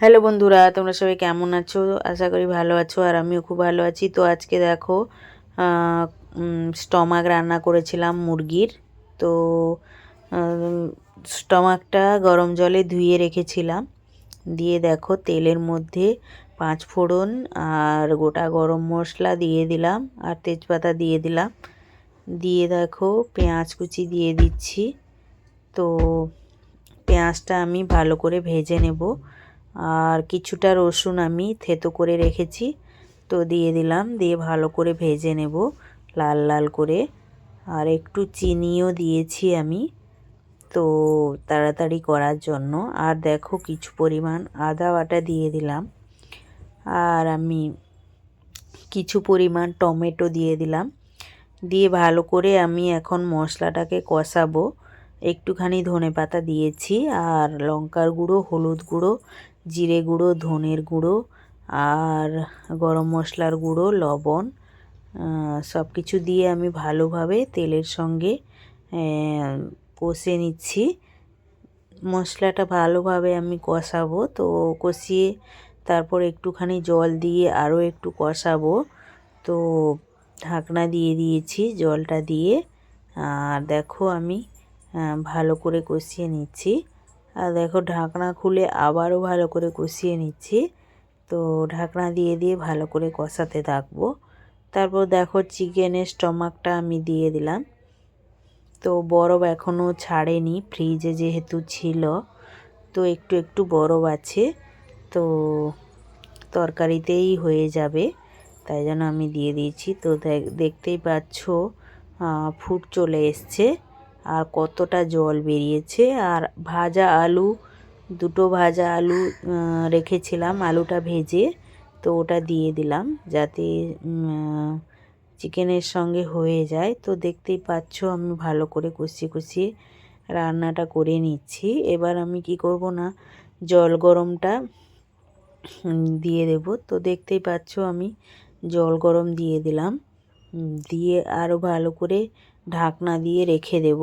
Hello বন্ধুরা, তোমরা সবাই কেমন আছো? আশা করি ভালো আছো, আর আমিও খুব ভালো আছি। তো আজকে দেখো স্টমাক রান্না করেছিলাম মুরগির। তো স্টমাকটা গরম জলে ধুয়ে রেখেছিলাম, দিয়ে দেখো তেলের মধ্যে 5 ফোড়ন আর গোটা গরম মশলা দিয়ে দিলাম, আর তেজপাতা দিয়ে দিলাম। দিয়ে দেখো পেঁয়াজ কুচি দিয়ে দিচ্ছি। তো পেঁয়াজটা আমি ভালো করে ভেজে নেব। আর কিছুটা রসুন আমি থেতো করে রেখেছি, তো দিয়ে দিলাম, দিয়ে ভালো করে ভেজে নেব লাল লাল করে। আর একটু চিনিও দিয়েছি আমি, তো তাড়াতাড়ি করার জন্য। আর দেখো কিছু পরিমাণ আদা বাটা দিয়ে দিলাম, আর আমি কিছু পরিমাণ টমেটো দিয়ে দিলাম। দিয়ে ভালো করে আমি এখন মশলাটাকে কষাবো। একটুখানি ধনেপাতা দিয়েছি, আর লঙ্কার গুঁড়ো, হলুদ গুঁড়ো, জিরে গুঁড়ো, ধনের গুঁড়ো, আর গরম মশলার গুঁড়ো, লবণ, সব কিছু দিয়ে আমি ভালোভাবে তেলের সঙ্গে কষে নিচ্ছি। মশলাটা ভালোভাবে আমি কষাবো। তো কষিয়ে তারপর একটুখানি জল দিয়ে আরও একটু কষাবো। তো ঢাকনা দিয়ে দিয়েছি জলটা দিয়ে। আর দেখো আমি ভালো করে কষিয়ে নিচ্ছি। আর দেখো ঢাকনা খুলে আবারও ভালো করে কষিয়ে নিচ্ছি। তো ঢাকনা দিয়ে দিয়ে ভালো করে কষাতে থাকবো। তারপর দেখো চিকেনের স্টমাকটা আমি দিয়ে দিলাম। তো বরফ এখনও ছাড়েনি, ফ্রিজে যেহেতু ছিল, তো একটু একটু বরফ আছে। তো তরকারিতেই হয়ে যাবে, তাই জন্য আমি দিয়ে দিয়েছি। তো দেখতেই পাচ্ছ ফুট চলে এসছে, আর কতটা জল বেরিয়েছে। আর ভাজা আলু, দুটো ভাজা আলু রেখেছিলাম, আলুটা ভেজে, তো ওটা দিয়ে দিলাম যাতে চিকেনের সঙ্গে হয়ে যায়। তো দেখতেই পাচ্ছ আমি ভালো করে কষিয়ে কষিয়ে রান্নাটা করে নিচ্ছি। এবার আমি কি করব না, জল গরমটা দিয়ে দেব। তো দেখতেই পাচ্ছ আমি জল গরম দিয়ে দিলাম, দিয়ে আরও ভালো করে ঢাকনা দিয়ে রেখে দেব।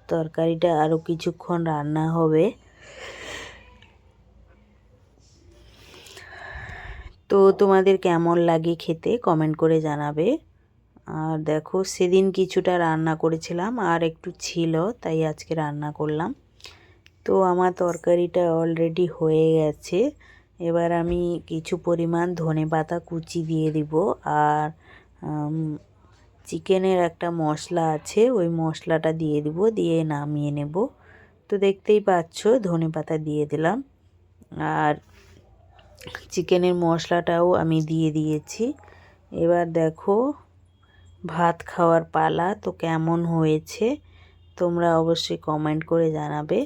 তরকারিটা আরও কিছুক্ষণ রান্না হবে। তো তোমাদের কেমন লাগে খেতে কমেন্ট করে জানাবে। আর দেখো সেদিন কিছুটা রান্না করেছিলাম, আর একটু ছিল, তাই আজকে রান্না করলাম। তো আমার তরকারিটা অলরেডি হয়ে গেছে। এবার আমি কিছু পরিমাণ ধনেপাতা কুচি দিয়ে দিব, আর চিকেনের একটা মশলা আছে, ওই মশলাটা দিয়ে দিব, দিয়ে নামিয়ে নেব। তো দেখতেই পাচ্ছ ধনেপাতা দিয়ে দিলাম, আর চিকেনের মশলাটাও আমি দিয়ে দিয়েছি। এবার দেখো ভাত খাওয়ার পালা। তো কেমন হয়েছে তোমরা অবশ্যই কমেন্ট করে জানাবে।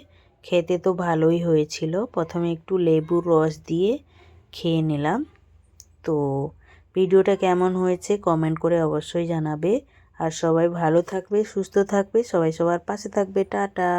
খেতে তো ভালোই হয়েছিল। প্রথমে একটু লেবুর রস দিয়ে খেয়ে নিলাম। তো ভিডিওটা কেমন হয়েছে কমেন্ট করে অবশ্যই জানাবে। আর সবাই ভালো থাকবে, সুস্থ থাকবে, সবাই সবার পাশে থাকবে। টাটা।